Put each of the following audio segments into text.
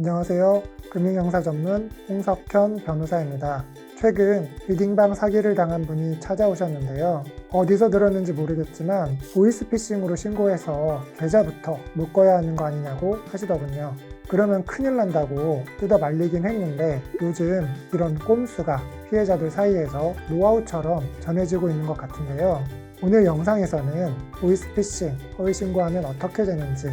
안녕하세요. 금융형사 전문 홍석현 변호사입니다. 최근 리딩방 사기를 당한 분이 찾아오셨는데요. 어디서 들었는지 모르겠지만 보이스피싱으로 신고해서 계좌부터 묶어야 하는 거 아니냐고 하시더군요. 그러면 큰일 난다고 뜯어 말리긴 했는데 요즘 이런 꼼수가 피해자들 사이에서 노하우처럼 전해지고 있는 것 같은데요. 오늘 영상에서는 보이스피싱 허위 신고하면 어떻게 되는지,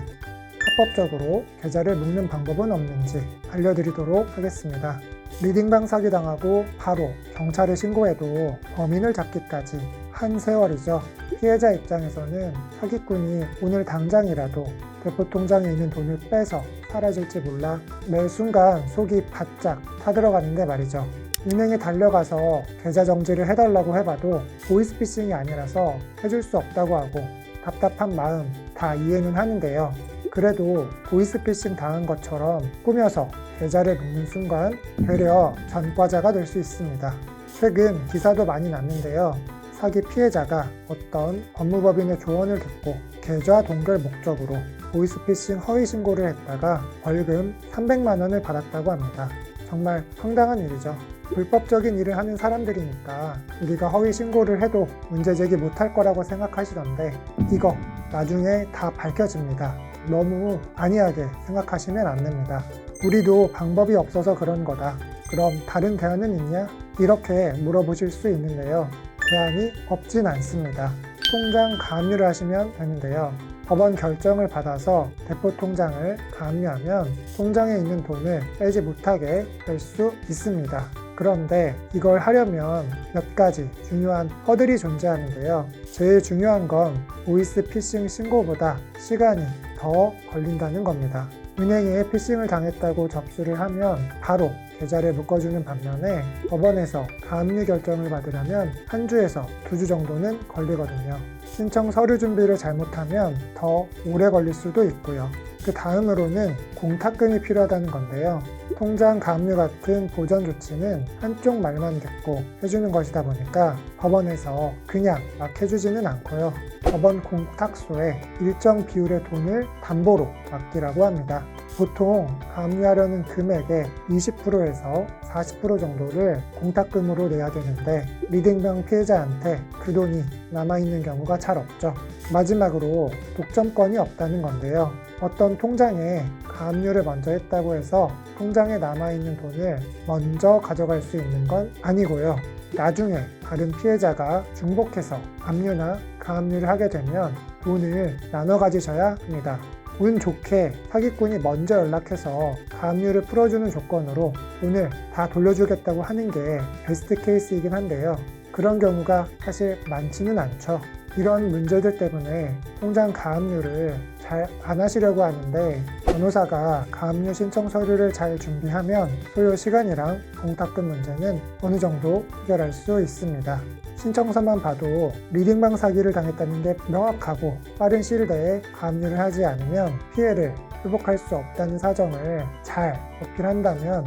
합법적으로 계좌를 묶는 방법은 없는지 알려드리도록 하겠습니다. 리딩방 사기당하고 바로 경찰에 신고해도 범인을 잡기까지 한 세월이죠. 피해자 입장에서는 사기꾼이 오늘 당장이라도 대포통장에 있는 돈을 빼서 사라질지 몰라 매 순간 속이 바짝 타들어가는데 말이죠. 은행에 달려가서 계좌 정지를 해달라고 해봐도 보이스피싱이 아니라서 해줄 수 없다고 하고 답답한 마음 다 이해는 하는데요. 그래도 보이스피싱 당한 것처럼 꾸며서 계좌를 묶는 순간 되려 전과자가 될 수 있습니다. 최근 기사도 많이 났는데요. 사기 피해자가 어떤 법무법인의 조언을 듣고 계좌 동결 목적으로 보이스피싱 허위 신고를 했다가 벌금 300만 원을 받았다고 합니다. 정말 황당한 일이죠. 불법적인 일을 하는 사람들이니까 우리가 허위 신고를 해도 문제 제기 못할 거라고 생각하시던데 이거 나중에 다 밝혀집니다. 너무 안이하게 생각하시면 안 됩니다. 우리도 방법이 없어서 그런 거다. 그럼 다른 대안은 있냐? 이렇게 물어보실 수 있는데요. 대안이 없진 않습니다. 통장 가압류를 하시면 되는데요. 법원 결정을 받아서 대포통장을 가압류하면 통장에 있는 돈을 빼지 못하게 될 수 있습니다. 그런데 이걸 하려면 몇 가지 중요한 허들이 존재하는데요. 제일 중요한 건 보이스피싱 신고보다 시간이 더 걸린다는 겁니다. 은행에 피싱을 당했다고 접수를 하면 바로 계좌를 묶어주는 반면에 법원에서 가압류 결정을 받으려면 한 주에서 2주 정도는 걸리거든요. 신청 서류 준비를 잘못하면 더 오래 걸릴 수도 있고요. 그 다음으로는 공탁금이 필요하다는 건데요. 통장 가압류 같은 보전 조치는 한쪽 말만 듣고 해주는 것이다 보니까 법원에서 그냥 막 해주지는 않고요. 법원 공탁소에 일정 비율의 돈을 담보로 맡기라고 합니다. 보통 가압류하려는 금액의 20%에서 40% 정도를 공탁금으로 내야 되는데 리딩방 피해자한테 그 돈이 남아있는 경우가 잘 없죠. 마지막으로 독점권이 없다는 건데요. 어떤 통장에 가압류를 먼저 했다고 해서 통장에 남아있는 돈을 먼저 가져갈 수 있는 건 아니고요. 나중에 다른 피해자가 중복해서 압류나 가압류를 하게 되면 돈을 나눠 가지셔야 합니다. 운 좋게 사기꾼이 먼저 연락해서 가압류를 풀어주는 조건으로 돈을 다 돌려주겠다고 하는 게 베스트 케이스이긴 한데요. 그런 경우가 사실 많지는 않죠. 이런 문제들 때문에 통장 가압류를 잘 안 하시려고 하는데 변호사가 가압류 신청 서류를 잘 준비하면 소요 시간이랑 공탁금 문제는 어느 정도 해결할 수 있습니다. 신청서만 봐도 리딩방 사기를 당했다는 게 명확하고 빠른 시일 내에 가압류를 하지 않으면 피해를 회복할 수 없다는 사정을 잘 어필한다면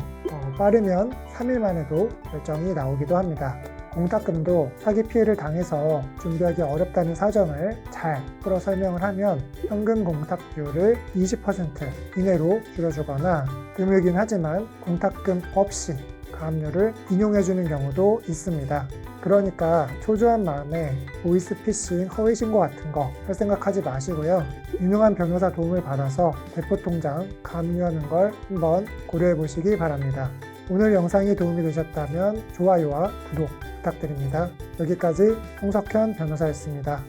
빠르면 3일 만에도 결정이 나오기도 합니다. 공탁금도 사기 피해를 당해서 준비하기 어렵다는 사정을 잘 풀어 설명을 하면 현금 공탁 비율을 20% 이내로 줄여주거나 드물긴 하지만 공탁금 없이 가압류를 인용해주는 경우도 있습니다. 그러니까 초조한 마음에 보이스피싱 허위 신고 같은 거 할 생각하지 마시고요. 유능한 변호사 도움을 받아서 대포통장 가압류하는 걸 한번 고려해 보시기 바랍니다. 오늘 영상이 도움이 되셨다면 좋아요와 구독 부탁드립니다. 여기까지 홍석현 변호사였습니다.